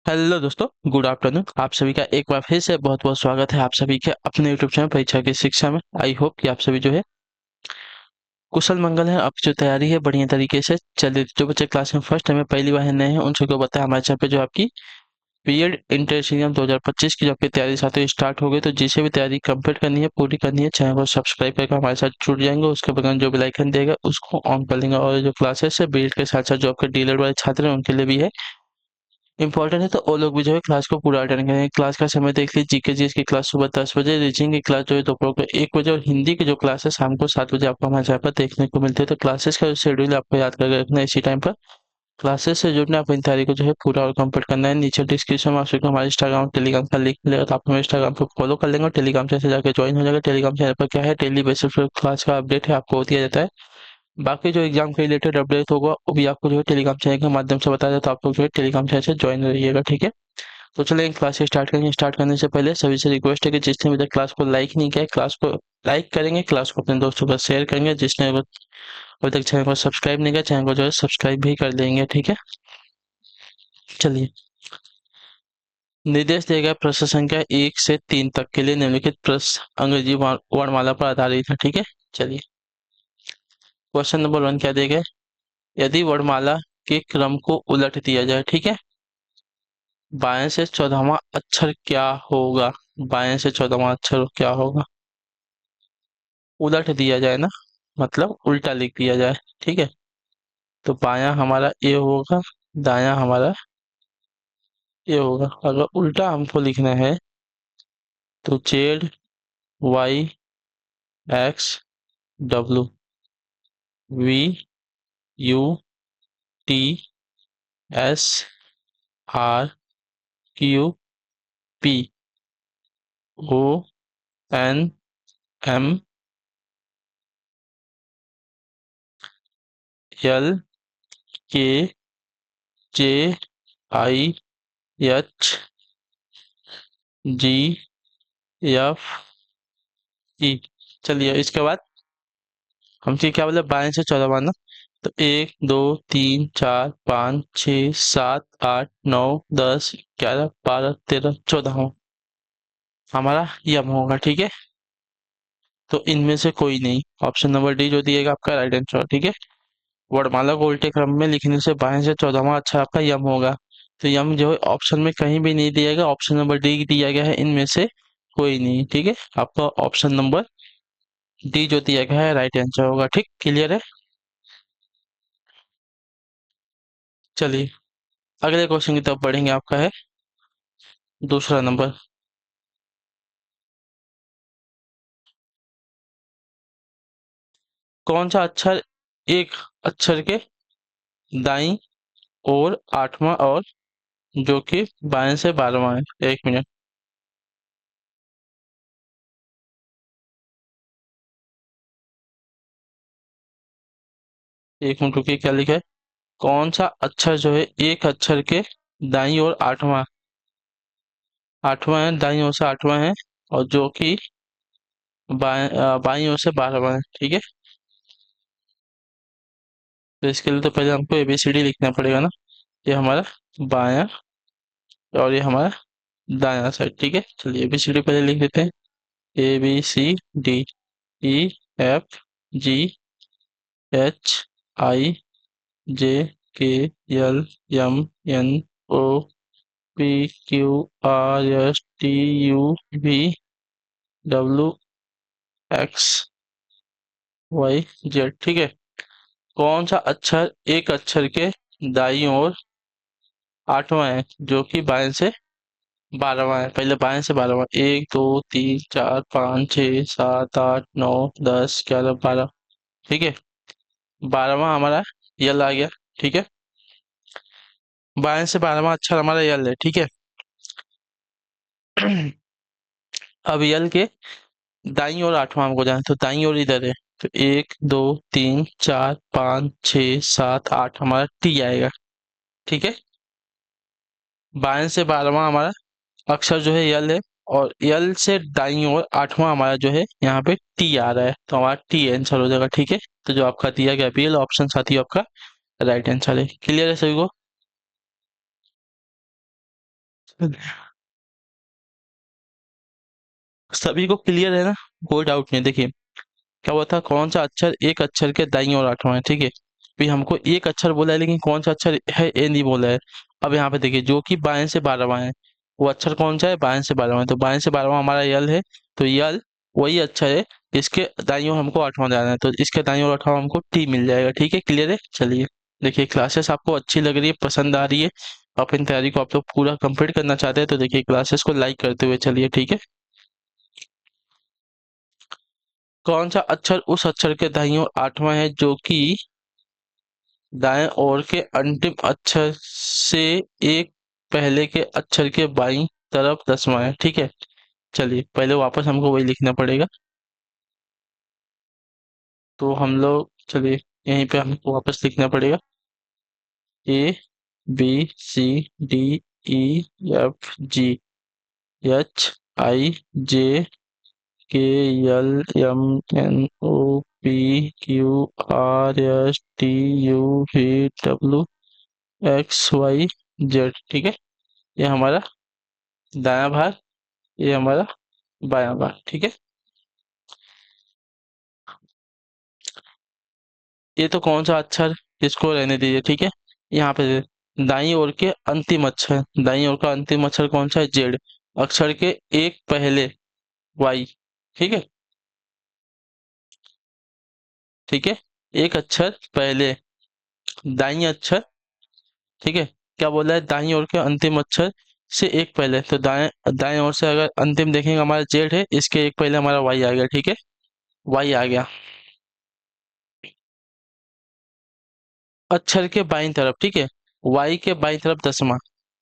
Hello दोस्तों, good afternoon. आप सभी का एक बार फिर से बहुत बहुत स्वागत है आप सभी के अपने यूट्यूब चैनल परीक्षा की शिक्षा में। आई होप कि आप सभी जो है कुशल मंगल है। आपकी जो तैयारी है बढ़िया तरीके से चल रही है। जो बच्चे क्लास में फर्स्ट टाइम पहली बार नए हैं उन सबको बताया हमारे चैनल पे जो आपकी बीएड इंटर 2025 की जो आपकी तैयारी साथ ही स्टार्ट हो गई। तो जिसे भी तैयारी कंप्लीट करनी है, पूरी करनी है, चैनल को सब्सक्राइब करके हमारे साथ जुड़ जाएंगे। उसके बगल जो बेल आइकन देगा उसको ऑन कर लेंगे। और जो क्लासेस है बीएड के साथ साथ जो आपके डीएलएड वाले छात्र हैं उनके लिए भी है इंपॉर्टेंट है। तो वो लोग भी जो है क्लास को पूरा अटेंड करेंगे। क्लास का समय देख लीजिए, जीके जीएस की क्लास सुबह 10 बजे, रीजनिंग की क्लास जो है दोपहर को 1 बजे, और हिंदी की जो क्लास है शाम को 7 बजे आपको हमारे यहाँ पर देखने को मिलती है। तो क्लासेस का जो शेड्यूल है आपको याद करके रखना है इसी टाइम पर। क्लासेस से जुड़ना, अपनी तैयारी को जो है पूरा और कंप्लीट करना है। नीचे डिस्क्रिप्शन में आप सबको हमारे इंस्टाग्राम टेलीग्राम का लिंक मिलेगा, तो आप हमारे इंस्टाग्राम को फॉलो कर लेंगे और टेलीग्राम चैनल से जाकर ज्वाइन हो जाएगा। टेलीग्राम चैनल पर क्या है, डेली बेसिस पर क्लास का अपडेट है आपको दिया जाता है। बाकी जो एग्जाम के रिलेटेड अपडेट होगा वो भी आपको जो है टेलीग्राम चैनल के माध्यम से बताया जाता है। तो आप लोग जो है टेलीग्राम चैनल से ज्वाइन रहिएगा, ठीक है। तो चलिए क्लास स्टार्ट करेंगे। स्टार्ट करने से पहले सभी से रिक्वेस्ट है कि जिसने अभी तक क्लास को लाइक नहीं किया है, क्लास को लाइक करेंगे, क्लास को अपने दोस्तों का शेयर करेंगे। जिसने अभी तक चैनल को सब्सक्राइब नहीं किया, चैनल को जो है सब्सक्राइब भी कर देंगे, ठीक है। चलिए, निर्देश दिया गया प्रश्न संख्या 1 से 3 तक के लिए निम्नलिखित प्रश्न अंग्रेजी वर्णमाला पर आधारित है, ठीक है। चलिए, क्वेश्चन नंबर 1 क्या दिया गया है? यदि वर्णमाला के क्रम को उलट दिया जाए, ठीक है, बाएं से 14वां अक्षर क्या होगा? बाएं से 14वां अक्षर क्या होगा? उलट दिया जाए ना, मतलब उल्टा लिख दिया जाए, ठीक है। तो बायां हमारा ए होगा, दायां हमारा ए होगा। अगर उल्टा हमको लिखना है तो Z Y X W V U T S R Q P O N M L K J I H G F E. चलिए, इसके बाद हमसे क्या बोला, बाएं से 14वां ना। तो 1 2 3 4 5 6 7 8 9 10 11 12 13 14 हमारा यम होगा, ठीक है। तो इनमें से कोई नहीं, ऑप्शन नंबर डी जो दिएगा आपका राइट आंसर, ठीक है। वर्णमाला को उल्टे क्रम में लिखने से बाएं से 14वां अक्षर आपका यम होगा। तो यम जो है ऑप्शन में कहीं भी नहीं दिया गया, ऑप्शन नंबर डी दिया गया है, इनमें से कोई नहीं, ठीक है। आपका ऑप्शन नंबर डी जो दिया गया है राइट आंसर होगा, ठीक। क्लियर है। चलिए, अगले क्वेश्चन की तरफ बढ़ेंगे। आपका है दूसरा नंबर। कौन सा अक्षर एक अक्षर के दाईं ओर 8वां और जो कि बाएं से 12वां है? 1 मिनट। एक मिनट रुकिए, क्या लिखा है? कौन सा अक्षर जो है एक अक्षर के दाईं ओर आठवां आठवां है, दाईं ओर से 8वां है, और जो कि बाईं ओर से 12वां है, ठीक है। तो इसके लिए तो पहले हमको एबीसीडी लिखना पड़ेगा ना। ये हमारा बायां और ये हमारा दायां साइड, ठीक है। चलिए एबीसीडी पहले लिख देते हैं। ABCD EF G HIJKLMNOPQRSTUV WXYZ, ठीक है। कौन सा अक्षर एक अक्षर के दाईं ओर 8वां है जो कि बाएं से 12वां है? पहले बाएं से 12वां, 1 2 3 4 5 6 7 8 9 10 11 12, ठीक है। 12वां हमारा यल आ गया, ठीक है। बाएं से 12वां अक्षर हमारा यल है, ठीक है। अब यल के दाईं ओर 8वां हमको जाना है, तो दाईं ओर इधर है। तो 1 2 3 4 5 6 7 8 हमारा टी आएगा, ठीक है। बाएं से 12वां हमारा अक्षर जो है यल है, और यल से दाईं ओर 8वां हमारा जो है यहाँ पे टी आ रहा है, तो हमारा टी आंसर हो जाएगा, ठीक है। तो जो आपका दिया गया बी ऑप्शन साथी आपका राइट आंसर है। क्लियर है सभी को? सभी को क्लियर है ना? कोई डाउट नहीं। देखिए क्या हुआ था, कौन सा अक्षर एक अक्षर के दाईं ओर आठवां है, ठीक है। भी हमको एक अक्षर बोला है लेकिन कौन सा अक्षर है ये नहीं बोला है। अब यहाँ पे देखिए जो कि बाएं से बारहवां है, वो अक्षर कौन सा है, बाएं से बारहवां है, तो बाएं से बारहवां हमारा यल है। तो यल वही अक्षर है, इसके दाईं ओर हमको आठवां जाना है, तो इसके दाईं ओर आठवां हमको टी मिल जाएगा, ठीक है। क्लियर है? चलिए देखिए क्लासेस आपको अच्छी लग रही है, पसंद आ रही है, अपनी तैयारी को आप लोग पूरा कंप्लीट करना चाहते हैं तो देखिए क्लासेस को लाइक करते हुए चलिए, ठीक है। कौन सा अक्षर उस अक्षर के दाईं ओर आठवां है जो कि दाएं ओर के अंतिम अक्षर से एक पहले के अक्षर के बाईं तरफ दसवां है, ठीक है। चलिए पहले वापस हमको वही लिखना पड़ेगा, तो हम लोग चलिए यहीं पे हमको वापस लिखना पड़ेगा। A B C D E F G H I J K L M N O P Q R S T U V W X Y Z, ठीक है। ये हमारा दायां भाग, ये हमारा बायां भाग, ठीक है। ये तो कौन सा अक्षर, इसको रहने दीजिए, ठीक है। यहाँ पे दाईं ओर के अंतिम अक्षर, दाईं ओर का अंतिम अक्षर कौन सा है, जेड। अक्षर के एक पहले वाई, ठीक है। ठीक है, एक अक्षर पहले दाईं अक्षर, ठीक है। क्या बोला है, दाईं ओर के अंतिम अक्षर से एक पहले, तो दाएं दाएं ओर से अगर अंतिम देखेंगे हमारा जेड है, इसके एक पहले हमारा वाई आ गया, ठीक है। वाई आ गया अक्षर के बाईं तरफ, ठीक है। वाई के बाईं तरफ दसवां,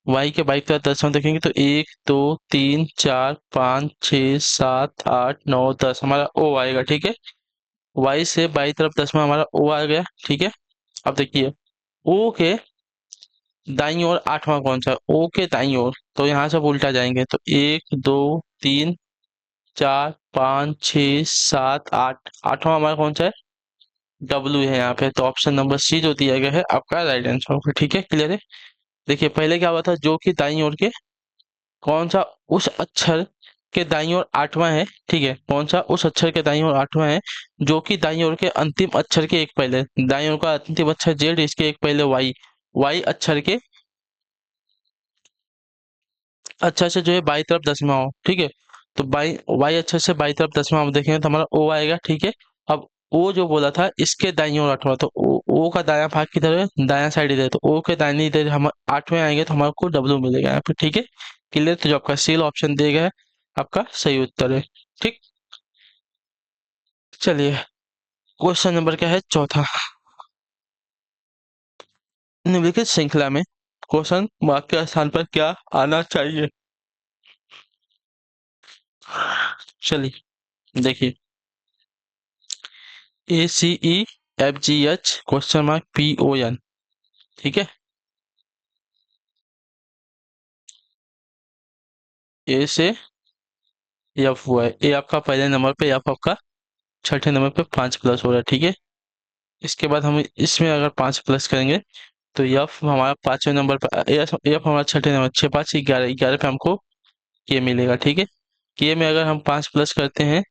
वाई के बाईं तरफ दसवां देखेंगे तो एक दो तीन चार पाँच छः सात आठ नौ दस हमारा ओ आएगा, ठीक है। वाई से बाईं तरफ दसवां हमारा ओ आ गया, ठीक है। अब देखिए ओ के दाईं ओर आठवां कौन सा है, ओ के दाईं ओर, तो यहाँ सब उल्टा जाएंगे, तो एक दो तीन चार पाँच छः सात आठ, आठवां हमारा कौन सा है, डब्लू है यहाँ पे, तो ऑप्शन नंबर सी जो दिया गया है आपका राइट आंसर होगा, ठीक है। क्लियर है? देखिए पहले क्या हुआ था, जो कि दाईं ओर के कौन सा उस अक्षर के दाईं ओर आठवां है, ठीक है। कौन सा उस अक्षर के दाईं ओर आठवां है जो कि दाईं ओर के अंतिम अक्षर के एक पहले, दाईं ओर का अंतिम अक्षर जेड, इसके एक पहले वाई, वाई अक्षर के अक्षर से जो है बाई तरफ दसवां हो, ठीक है। तो बाई वाई अक्षर से बाई तरफ दसवां हम देखेंगे तो हमारा ओ आएगा, ठीक है। अब ओ जो बोला था इसके दाईं ओर आठवां, तो ओ का दायां भाग किधर है, दायां साइड इधर है, तो ओ के दाहिनी इधर हम आठवें आएंगे तो हमारे डब्लू मिलेगा यहाँ पे, ठीक है। क्लियर? तो जो आपका सी ऑप्शन दिया गया है आपका सही उत्तर है, ठीक। चलिए क्वेश्चन नंबर क्या है, चौथा। निम्नलिखित श्रृंखला में क्वेश्चन वाक्य स्थान पर क्या आना चाहिए। चलिए देखिए, A C E F G H question mark P O N, ठीक है। ए से एफ हुआ है, ए आपका पहले नंबर पे, एफ आपका छठे नंबर पे 5 प्लस हो रहा है, ठीक है। इसके बाद हम इसमें अगर 5 प्लस करेंगे तो एफ हमारा 5वें नंबर पर, एफ हमारा छठे नंबर, 6 5 11 11 पे हमको के मिलेगा, ठीक है। के में अगर हम 5 प्लस करते हैं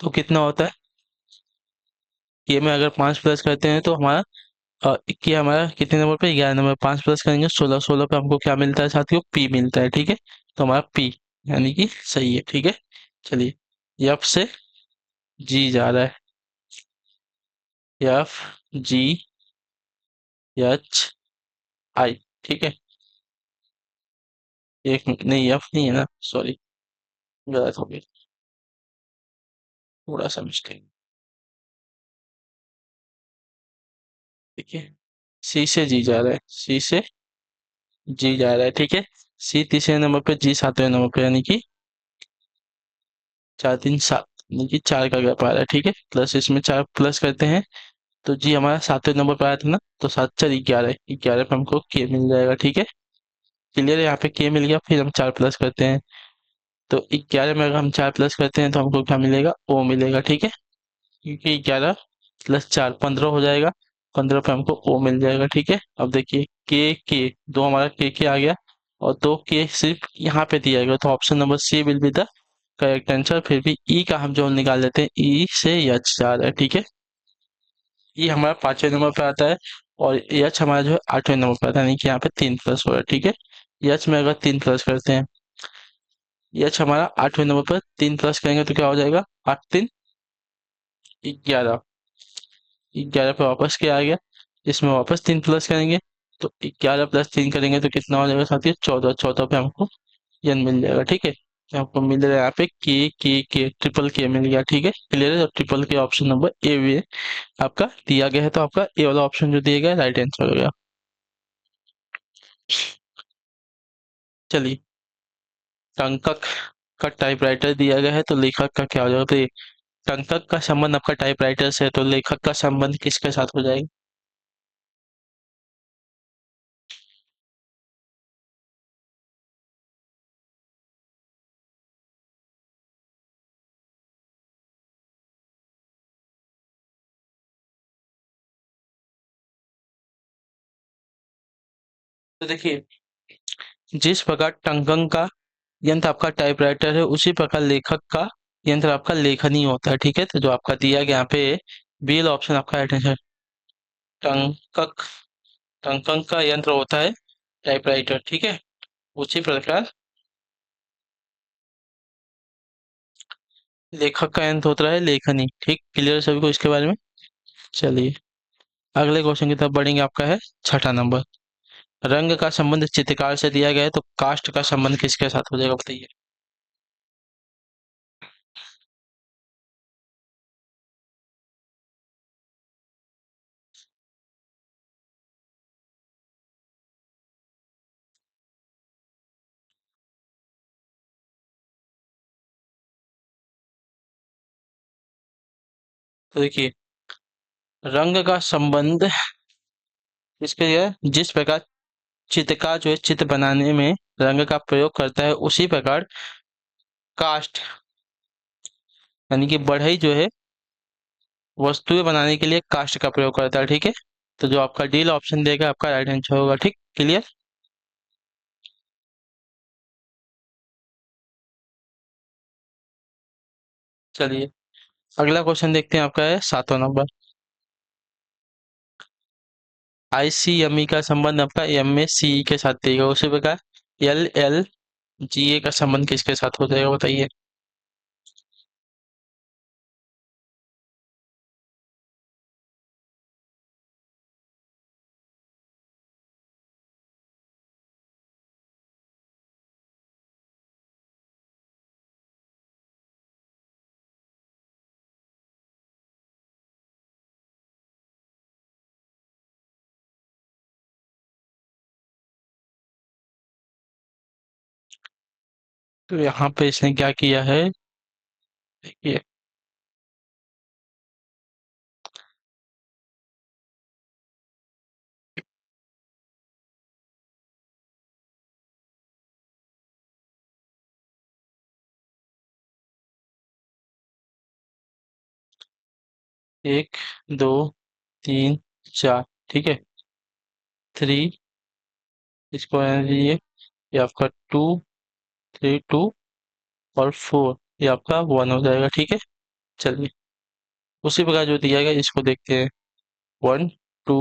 तो कितना होता है, के में अगर 5 प्लस करते हैं तो हमारा कि हमारा कितने नंबर पे, 11 नंबर, 5 प्लस करेंगे 16, 16 पे हमको क्या मिलता है साथियों, पी मिलता है, ठीक है। तो हमारा पी यानी कि सही है, ठीक है। चलिए एफ से जी जा रहा है, एफ जी एच आई, ठीक है। एक मिनट, नहीं एफ नहीं है ना, सॉरी गलत हो गई, थोड़ा सा मिस्टेक, ठीक है। सी से जी जा रहा है, सी से जी जा रहा है, ठीक है। सी तीसरे नंबर पे, जी सातवें नंबर पे, यानी कि 4 3 7, यानी कि 4 का गैप आ रहा है, ठीक है। प्लस इसमें 4 प्लस करते हैं तो जी हमारा 7वें नंबर पर आया था ना, तो 7 4 11, 11 पे हमको के मिल जाएगा, ठीक है। क्लियर है? यहाँ पे के मिल गया, फिर हम 4 प्लस करते हैं तो 11 में अगर हम 4 प्लस करते हैं तो हमको क्या मिलेगा, ओ मिलेगा, ठीक है। क्योंकि 11 + 4 15 हो जाएगा, 15 पे हमको ओ मिल जाएगा। ठीक है, अब देखिए के दो हमारा के आ गया और दो के सिर्फ यहाँ पे दिया गया, तो option number C will be the correct answer. फिर भी ई का हम जो निकाल लेते हैं, ई से एच जा रहा है। ठीक है, ई हमारा 5वें नंबर पे आता है और एच हमारा जो है 8वें नंबर पे आता है, यानी कि यहाँ पे 3 प्लस हो रहा है। ठीक है, एच में अगर 3 प्लस करते हैं, एच हमारा 8वें नंबर पर 3 प्लस करेंगे तो क्या हो जाएगा, 8 3 11। 11 पे वापस क्या आ गया, इसमें वापस 3 प्लस करेंगे तो 11 प्लस 3 करेंगे तो कितना हो जाएगा साथियों, 14। 14 पे हमको यन मिल जाएगा। ठीक है, तो आपको मिल रहा है यहाँ पे के ट्रिपल के मिल गया। ठीक है, क्लियर है। तो ट्रिपल के ऑप्शन नंबर ए भी आपका दिया गया है, तो आपका ए वाला ऑप्शन जो दिया गया है राइट आंसर हो गया। चलिए, टंकक का टाइपराइटर दिया गया है तो लेखक का क्या हो जाएगा, तो ये टंकक का संबंध आपका टाइपराइटर से है, तो लेखक का संबंध किसके साथ हो जाएगा। तो देखिए, जिस प्रकार टंकक का यंत्र आपका टाइपराइटर है, उसी प्रकार लेखक का यंत्र आपका लेखनी होता है। ठीक है, तो जो आपका दिया गया यहाँ पे बी वाला ऑप्शन आपका राइट आंसर। टंकक टंकक का यंत्र होता है टाइपराइटर। ठीक है, उसी प्रकार लेखक का यंत्र होता है लेखनी। ठीक, क्लियर सभी को इसके बारे में। चलिए, अगले क्वेश्चन की तरफ बढ़ेंगे। आपका है छठा नंबर। रंग का संबंध चित्रकार से दिया गया है, तो कास्ट का संबंध किसके साथ हो जाएगा, बताइए। तो देखिए, रंग का संबंध किसके है, जिस प्रकार चित्रकार जो है चित्र बनाने में रंग का प्रयोग करता है, उसी प्रकार कास्ट यानी कि बढ़ई जो है वस्तुएं बनाने के लिए कास्ट का प्रयोग करता है। ठीक है, तो जो आपका डील ऑप्शन देगा आपका राइट आंसर होगा। ठीक, क्लियर। चलिए, अगला क्वेश्चन देखते हैं। आपका है सातवां नंबर। आईसीएमई का संबंध आपका एमएससीई के साथ देगा, उसी प्रकार एलएलजीए का संबंध किसके साथ हो जाएगा, बताइए। तो यहाँ पे इसने क्या किया है, देखिए। एक, दो, तीन, चार। ठीक है, थ्री, इसको रहने दीजिए। ये आपका टू, थ्री, टू और फोर, ये आपका वन हो जाएगा। ठीक है, चलिए, उसी प्रकार जो दिया गया इसको देखते हैं। One, two,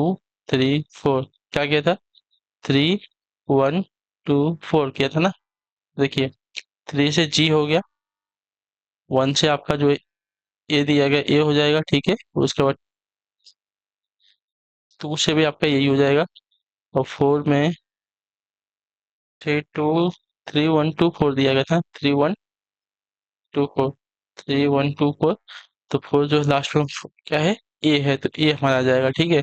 three, four. क्या किया था, थ्री, वन, टू, फोर किया था ना। देखिए, थ्री से जी हो गया, वन से आपका जो ए दिया गया ए हो जाएगा। ठीक है, उसके बाद टू से भी आपका यही हो जाएगा, और फोर में three two, three one two four दिया गया था, three one two four, three one two four. तो फोर जो लास्ट में क्या है, ए है, तो ए हमारा आ जाएगा। ठीक है,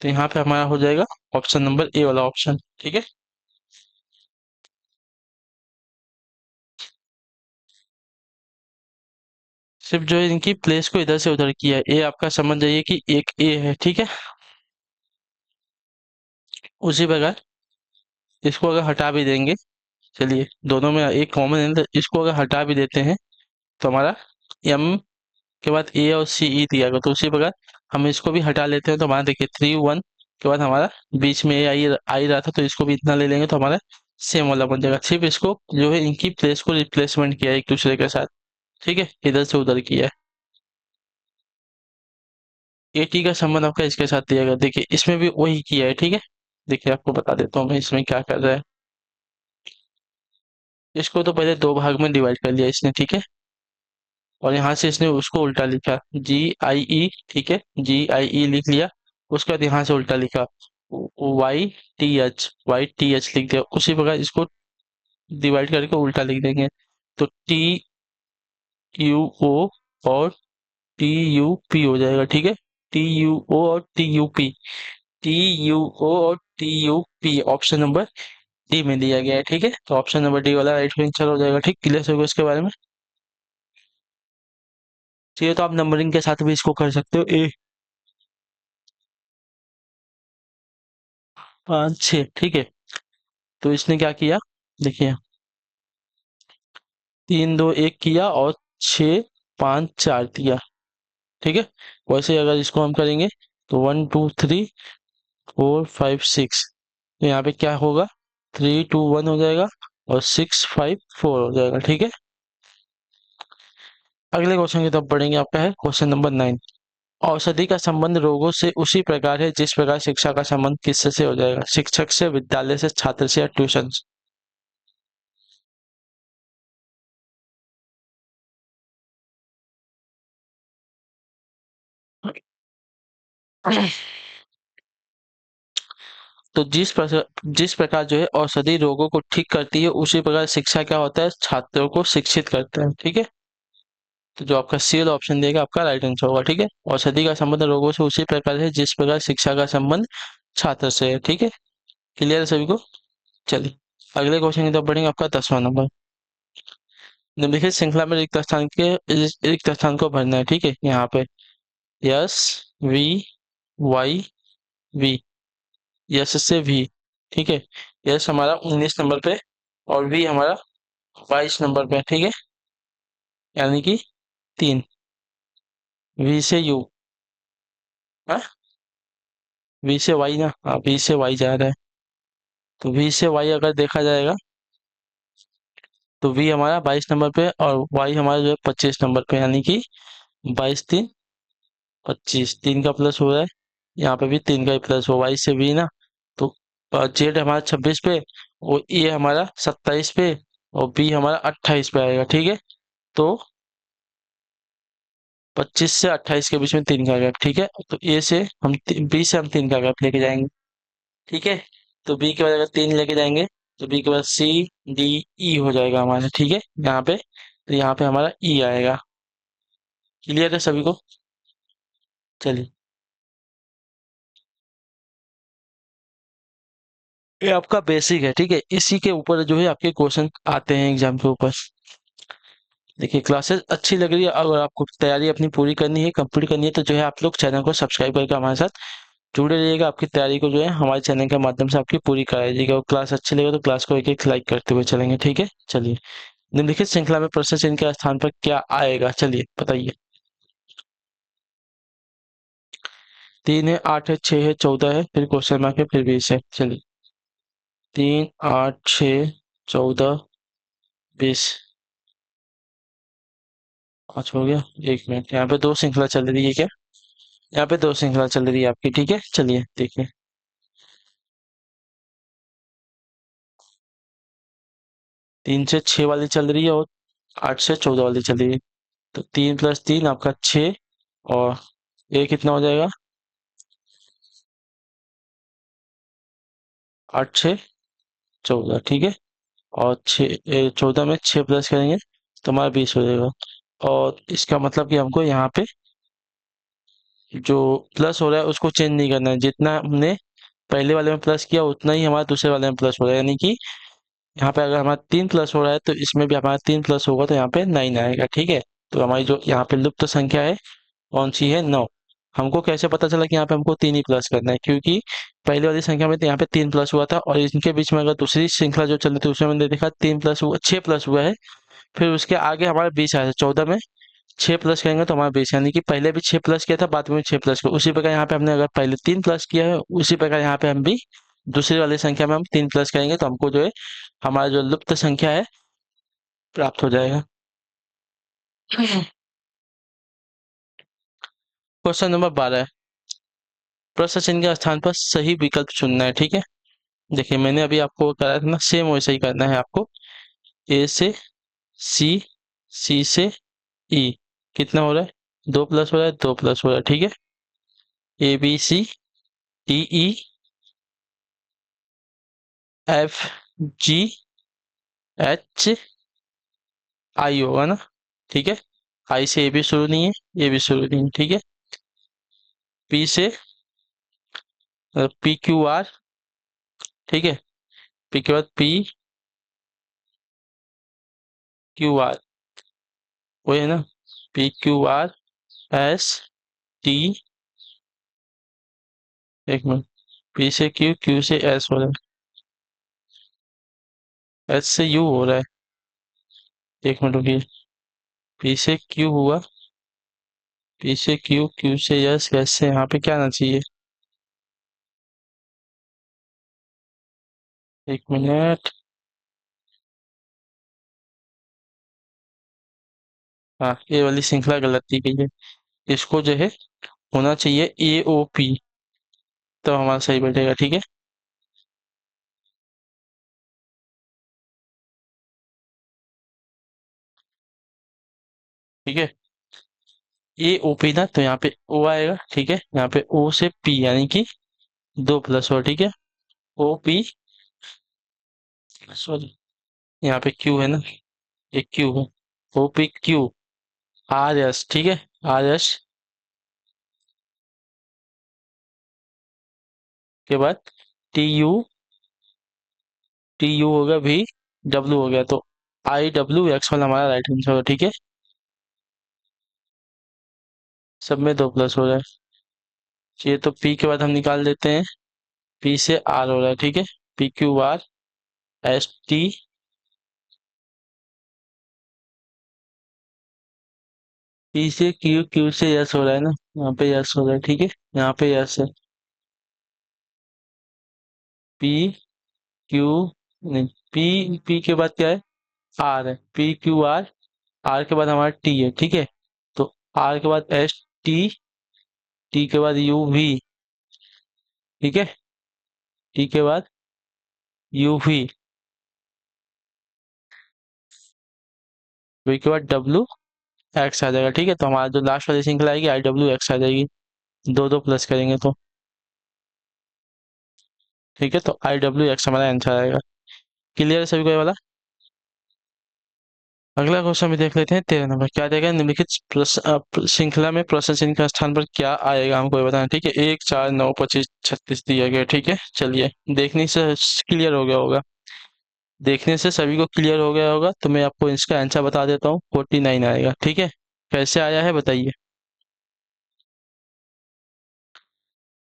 तो यहाँ पे हमारा हो जाएगा ऑप्शन नंबर ए वाला ऑप्शन। ठीक है, सिर्फ जो है इनकी प्लेस को इधर से उधर किया है। ए आपका समझ जाइए कि एक ए है। ठीक है, उसी प्रकार इसको अगर हटा भी देंगे, चलिए दोनों में एक कॉमन है, तो इसको अगर हटा भी देते हैं तो हमारा एम के बाद ए और सी ई दिया गया, तो उसी प्रकार हम इसको भी हटा लेते हैं तो हमारा देखिए 3 1 के बाद हमारा बीच में आई रहा था, तो इसको भी इतना ले लेंगे तो हमारा सेम वाला बन जाएगा। सिर्फ इसको जो है इनकी प्लेस को रिप्लेसमेंट किया है एक दूसरे के साथ, ठीक है, इधर से उधर किया है। ए टी का संबंध आपका इसके साथ दिया गया, देखिए इसमें भी वही किया है, ठीक है। देखिए आपको बता देता हूँ मैं इसमें क्या कर रहा है। इसको तो पहले दो भाग में डिवाइड कर लिया इसने, ठीक है, और यहाँ से इसने उसको उल्टा लिखा, GIE, ठीक है, GIE लिख लिया। उसके बाद यहाँ से उल्टा लिखा YTH लिख दिया। उसी प्रकार इसको डिवाइड करके उल्टा लिख देंगे, तो TUO और TUP हो जाएगा, ठीक है। TUO और TUP ऑप्शन नंबर डी में दिया गया है, ठीक है। तो ऑप्शन नंबर डी वाला राइट आंसर हो जाएगा, ठीक। क्लियर होगा इसके बारे में। चाहिए तो आप नंबरिंग के साथ भी इसको कर सकते हो। 1 5 6, ठीक है। तो इसने क्या किया, देखिए 3 2 1 किया और 6 5 4 दिया, ठीक है। वैसे अगर इसको हम करेंगे तो 1 2 3 4 5 6, तो यहाँ पे क्या होगा, 3 2 1 हो जाएगा और 6 5 4 हो जाएगा, ठीक है। अगले क्वेश्चन की तरफ बढ़ेंगे, आपका है क्वेश्चन नंबर 9। औषधि का संबंध रोगों से उसी प्रकार है जिस प्रकार शिक्षा का संबंध किससे से हो जाएगा, शिक्षक से, विद्यालय से, छात्र से या ट्यूशन से। तो जिस प्रकार जो है औषधि रोगों को ठीक करती है, उसी प्रकार शिक्षा क्या होता है, छात्रों को शिक्षित करता है, ठीक है। तो जो आपका सी वाला ऑप्शन देगा आपका राइट आंसर होगा, ठीक है। औषधि का संबंध रोगों से उसी प्रकार है जिस प्रकार शिक्षा का संबंध छात्र से है, ठीक है। क्लियर है सभी को। चलिए अगले क्वेश्चन की तरफ बढ़ेंगे, आपका 10वां नंबर। निम्नलिखित श्रृंखला में रिक्त स्थान को भरना है, ठीक है। यहाँ पे S, V, Y, V, S से वी, ठीक है। यस हमारा 19 नंबर पे और वी हमारा 22 नंबर पे, ठीक है, यानी कि 3। वी से यू, हाँ, वी से वाई ना, हाँ वी से वाई जा रहा है। तो वी से वाई अगर देखा जाएगा तो वी हमारा 22 नंबर पे और वाई हमारा जो है 25 नंबर पे, यानी कि 22 3 25, 3 का प्लस हो रहा है, यहाँ पे भी 3 का ही प्लस हो, वाई से वी ना। तो जेड हमारा 26 पे और ए हमारा 27 पे और बी हमारा 28 पे आएगा, ठीक है। तो 25 से 28 के बीच में 3 का गैप, ठीक है। तो ए से हम बी से हम 3 का गैप लेके जाएंगे, ठीक है। तो बी के बाद अगर 3 लेके जाएंगे तो बी के बाद सी डी ई हो जाएगा हमारा, ठीक है, यहाँ पे। तो यहाँ पे हमारा ई आएगा। क्लियर है सभी को। चलिए ये आपका बेसिक है, ठीक है। इसी के ऊपर जो है आपके क्वेश्चन आते हैं एग्जाम के ऊपर। देखिए क्लासेस अच्छी लग रही है, अगर आपको तैयारी अपनी पूरी करनी है, कंप्लीट करनी है, तो जो है आप लोग चैनल को सब्सक्राइब करके हमारे साथ जुड़े रहिएगा। आपकी तैयारी को जो है हमारे चैनल के माध्यम से आपकी पूरी कराई जाएगी, और क्लास अच्छी लगे तो क्लास को एक एक लाइक करते हुए चलेंगे, ठीक है। चलिए निम्नलिखित श्रृंखला में प्रश्न चिन्ह के स्थान पर क्या आएगा, चलिए बताइए। 3 है, 8 है, 6 है, 14 है, फिर क्वेश्चन मार्क है, फिर 20 है। चलिए 3 8 6 14 20, 5 हो गया। 1 मिनट, यहाँ पे दो श्रृंखला चल रही है क्या, यहाँ पे दो श्रृंखला चल रही है आपकी, ठीक है। चलिए देखिए 3 से 6 वाली चल रही है और 8 से 14 वाली चल रही है। तो 3 + 3 आपका 6 और ये कितना हो जाएगा, 8 6 14, ठीक है। और 14 में 6 प्लस करेंगे तो हमारा 20 हो जाएगा। और इसका मतलब कि हमको यहाँ पे जो प्लस हो रहा है उसको चेंज नहीं करना है, जितना हमने पहले वाले में प्लस किया उतना ही हमारा दूसरे वाले में प्लस हो रहा है, यानी कि यहाँ पे अगर हमारा 3 प्लस हो रहा है तो इसमें भी हमारा 3 प्लस होगा, तो यहाँ पे 9 आएगा, ठीक है। तो हमारी जो यहाँ पे लुप्त संख्या है कौन सी है, 9। हमको कैसे पता चला कि यहाँ पे हमको 3 ही प्लस करना है, क्योंकि पहले वाली संख्या में तो यहाँ पे 3 प्लस हुआ था, और इनके बीच में अगर दूसरी श्रृंखला जो चल रही थी उसमें मैंने देखा 3 प्लस हुआ, 6 प्लस हुआ है। फिर उसके आगे हमारा 20 आया था, 14 में 6 प्लस करेंगे तो हमारा 20, यानी कि पहले भी 6 प्लस किया था, बाद में भी 6 प्लस किया, उसी प्रकार यहाँ पे हमने अगर पहले 3 प्लस किया है, उसी प्रकार यहाँ पे हम भी दूसरी वाली संख्या में हम 3 प्लस करेंगे तो हमको जो है हमारा जो लुप्त संख्या है प्राप्त हो जाएगा। क्वेश्चन नंबर 12 है, प्रश्न चिन्ह के स्थान पर सही विकल्प चुनना है। ठीक है, देखिए मैंने अभी आपको कराया था ना, सेम वैसे ही करना है आपको। ए से सी, सी से ई, कितना हो रहा है? 2 प्लस हो रहा है, 2 प्लस हो रहा है। ठीक है, A B C D E F G H I होगा ना। ठीक है, आई से ए भी शुरू नहीं है, ए भी शुरू नहीं है। ठीक है, पी से पी क्यू आर। ठीक है, पी के बाद पी क्यू आर, वही है ना, P Q R S T, एक मिनट, पी से क्यू, क्यू से एस हो रहा है, एस से यू हो रहा है, एक मिनट रुकिए, पी से क्यू हुआ, पी से क्यू, क्यू से एस, एस से यहाँ पे क्या आना चाहिए, एक मिनट, हाँ ये वाली श्रृंखला गलत दी गई है, इसको जो है होना चाहिए ए ओ पी, तो हमारा सही बैठेगा। ठीक है, ठीक है, ए ओ पी ना, तो यहाँ पे ओ आएगा। ठीक है, यहाँ पे ओ से पी यानी कि 2 प्लस हो। ठीक है, ओ पी, सॉरी यहाँ पे क्यू है ना, ये क्यू है, O P Q R S. ठीक है, आर एस के बाद टी यू, टी यू हो गया, भी डब्ल्यू हो गया, तो आई डब्ल्यू एक्स वाला हमारा राइट आंसर होगा। ठीक है, सब में 2 प्लस हो रहा है, ये तो पी के बाद हम निकाल देते हैं, पी से आर हो रहा है। ठीक है, P Q R S T, P से क्यू, क्यू से एस हो रहा है ना, यहाँ पे एस हो रहा है। ठीक है, यहाँ पे एस है, पी क्यू, नहीं, पी, पी के बाद क्या है, आर है, पी क्यू आर, आर के बाद हमारा टी है। ठीक है, तो आर के बाद एस टी, टी के बाद यू वी। ठीक है, टी के बाद यू वी, वी के बाद डब्ल्यू एक्स आ जाएगा। ठीक है, तो हमारा जो लास्ट वाली श्रृंखला आएगी आई डब्ल्यू एक्स आ जाएगी, दो दो प्लस करेंगे तो। ठीक है, तो आई डब्ल्यू एक्स हमारा आंसर आएगा। क्लियर है सभी को ये वाला? अगला क्वेश्चन भी देख लेते हैं, 13 नंबर क्या देगा, निम्नलिखित श्रृंखला में प्रश्न चिन्ह के स्थान पर क्या आएगा हमको ये बताना। ठीक है, 1 4 9 25 36 दिया गया। ठीक है, चलिए देखने से क्लियर हो गया होगा, देखने से सभी को क्लियर हो गया होगा, तो मैं आपको इसका आंसर बता देता हूँ, 49 आएगा। ठीक है, कैसे आया है बताइए,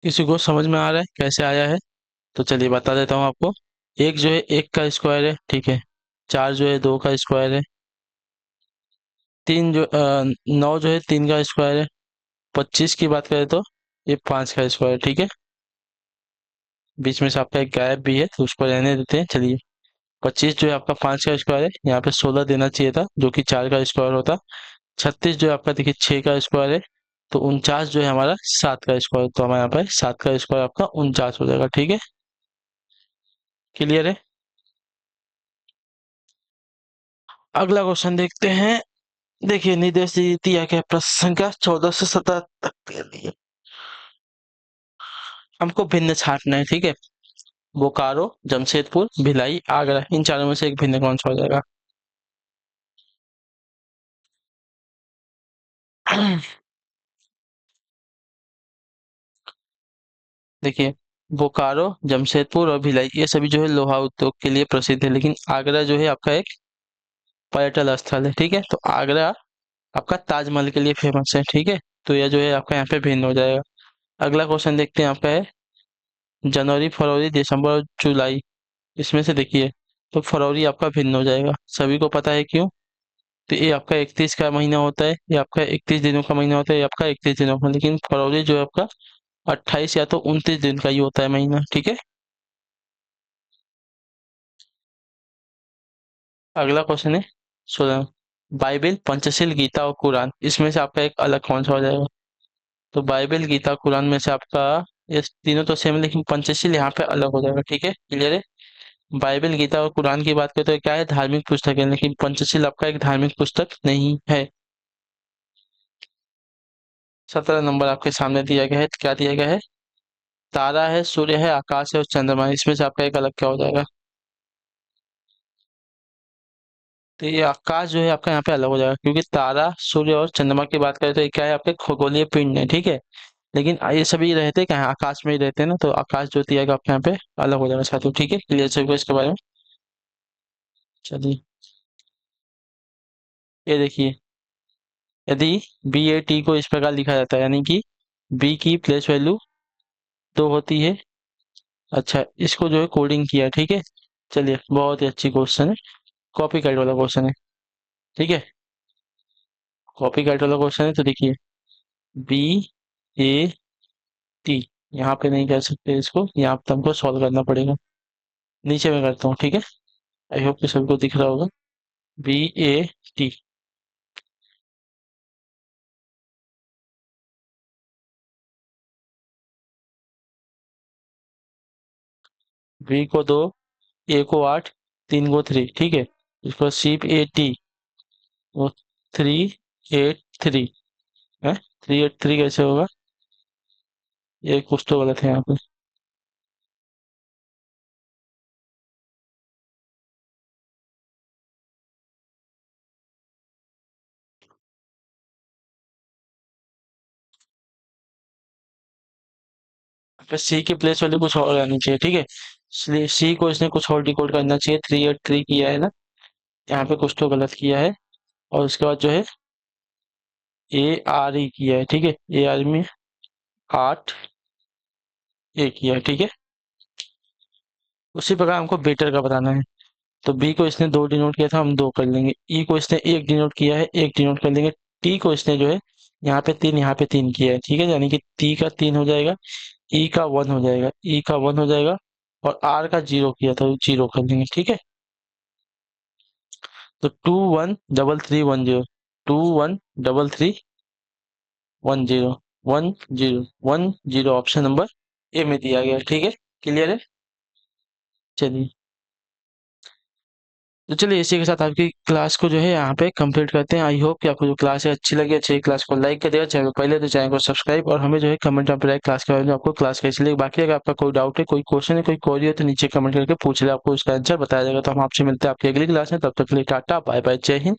किसी को समझ में आ रहा है कैसे आया है? तो चलिए बता देता हूँ आपको। एक जो है 1 का स्क्वायर है। ठीक है, 4 जो है 2 का स्क्वायर है, 9 जो है 3 का स्क्वायर है, 25 की बात करें तो ये 5 का स्क्वायर है। ठीक है, बीच में से आपका एक गायब भी है तो उसको रहने देते हैं। चलिए, 25 जो है आपका 5 का स्क्वायर है, यहाँ पे 16 देना चाहिए था जो कि 4 का स्क्वायर होता। 36 जो है आपका देखिए 6 का स्क्वायर है, तो 49 जो है हमारा 7 का स्क्वायर, तो हमारे यहाँ पे 7 का स्क्वायर आपका 49 हो जाएगा। ठीक है, क्लियर है? अगला क्वेश्चन देखते हैं। देखिए, निर्देश दिया गया प्रश्न संख्या 14 से 17 तक के लिए हमको भिन्न छांटना है। ठीक है, बोकारो, जमशेदपुर, भिलाई, आगरा, इन चारों में से एक भिन्न कौन सा हो जाएगा? देखिए, बोकारो, जमशेदपुर और भिलाई ये सभी जो है लोहा उद्योग के लिए प्रसिद्ध है, लेकिन आगरा जो है आपका एक पर्यटन स्थल है। ठीक है, तो आगरा आपका ताजमहल के लिए फेमस है। ठीक है, तो यह जो है आपका यहाँ पे भिन्न हो जाएगा। अगला क्वेश्चन देखते हैं, आपका है जनवरी, फरवरी, दिसंबर और जुलाई, इसमें से देखिए, तो फरवरी आपका भिन्न हो जाएगा, सभी को पता है क्यों? तो ये आपका 31 का महीना होता है, ये आपका 31 दिनों का महीना होता है, ये आपका 31 दिनों का, लेकिन फरवरी जो है आपका 28 या तो 29 दिन का ही होता है महीना, ठीक है। अगला क्वेश्चन है 16। बाइबल, पंचशील, गीता और कुरान, इसमें से आपका एक अलग कौन सा हो जाएगा? तो बाइबल, गीता, कुरान में से आपका, ये तीनों तो सेम है लेकिन पंचशील यहाँ पे अलग हो जाएगा, ठीक है, क्लियर है। बाइबल, गीता और कुरान की बात करें तो ये क्या है, धार्मिक पुस्तक है, लेकिन पंचशील आपका एक धार्मिक पुस्तक नहीं है। 17 नंबर आपके सामने दिया गया है, क्या दिया गया है? तारा है, सूर्य है, आकाश है और चंद्रमा है, इसमें से आपका एक अलग क्या हो जाएगा? तो ये आकाश जो है आपका यहाँ पे अलग हो जाएगा, क्योंकि तारा, सूर्य और चंद्रमा की बात करें तो ये क्या है, आपके खगोलीय पिंड है, ठीक है। लेकिन ये सभी रहते क्या है, आकाश में ही रहते हैं ना, तो आकाश जो दिया गया आपके यहाँ पे अलग हो जाएगा साथियों, ठीक है, क्लियर सभी को इसके बारे में। चलिए, ये देखिए, यदि बी ए टी को इस प्रकार लिखा जाता है, यानी कि बी की प्लेस वैल्यू 2 होती है। अच्छा, इसको जो है कोडिंग किया है, ठीक है। चलिए, बहुत ही अच्छी क्वेश्चन है, कॉपी कैट वाला क्वेश्चन है, ठीक है। कॉपी कैट वाला क्वेश्चन है, तो देखिए, बी ए टी, यहाँ पे नहीं कर सकते इसको, यहाँ पे हमको सॉल्व करना पड़ेगा। नीचे में करता हूँ, ठीक है। आई होप कि सबको दिख रहा होगा। बी ए टी, बी को 2, ए को 8, 3 को 3, ठीक है। इसको सीप ए टी, वो 3 8 3 है। 3 8 3 कैसे होगा? ये कुछ तो गलत है यहाँ पे। फिर सी की प्लेस वैल्यू कुछ और आनी चाहिए, ठीक है, इसलिए सी को इसने कुछ और डिकोड करना चाहिए। 3 8 3 किया है ना, यहाँ पे कुछ तो गलत किया है। और उसके बाद जो है ए आर ई किया है, ठीक है, ए आर में 8 ए किया है, ठीक है। उसी प्रकार हमको बेटर का बताना है। तो बी को इसने 2 डिनोट किया था, हम 2 कर लेंगे। ई को इसने 1 डिनोट किया है, 1 डिनोट कर लेंगे। टी को इसने जो है यहाँ पे 3, यहाँ पे 3 किया है, ठीक है, यानी कि टी का 3 हो जाएगा, ई का 1 हो जाएगा, ई का 1 हो जाएगा, और आर का 0 किया था, 0 कर लेंगे, ठीक है। तो 2 1 3 3 1 0, 2 1 3 3 1 0, 1 0 1 0, ऑप्शन नंबर ए में दिया गया है, ठीक है, क्लियर है। चलिए, तो चलिए इसी के साथ आपकी क्लास को जो है यहाँ पे कंप्लीट करते हैं। आई होप कि आपको जो क्लास है अच्छी लगी, अच्छी क्लास को लाइक कर देगा, चैनल पहले तो चैनल को सब्सक्राइब, और हमें जो है कमेंट में बताइए क्लास के बारे में, आपको क्लास कैसी लगी। बाकी अगर आपका कोई डाउट है, कोई क्वेश्चन है, कोई क्वेरी है, तो नीचे कमेंट करके पूछ ले, आपको उसका आंसर बताया जाएगा। तो हम आपसे मिलते हैं आपकी अगली क्लास में, तब तक के लिए टाटा बाय बाय, जय हिंद,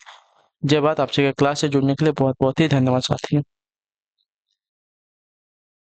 जय भारत। आपसे क्लास से जुड़ने के लिए बहुत बहुत ही धन्यवाद साथियों।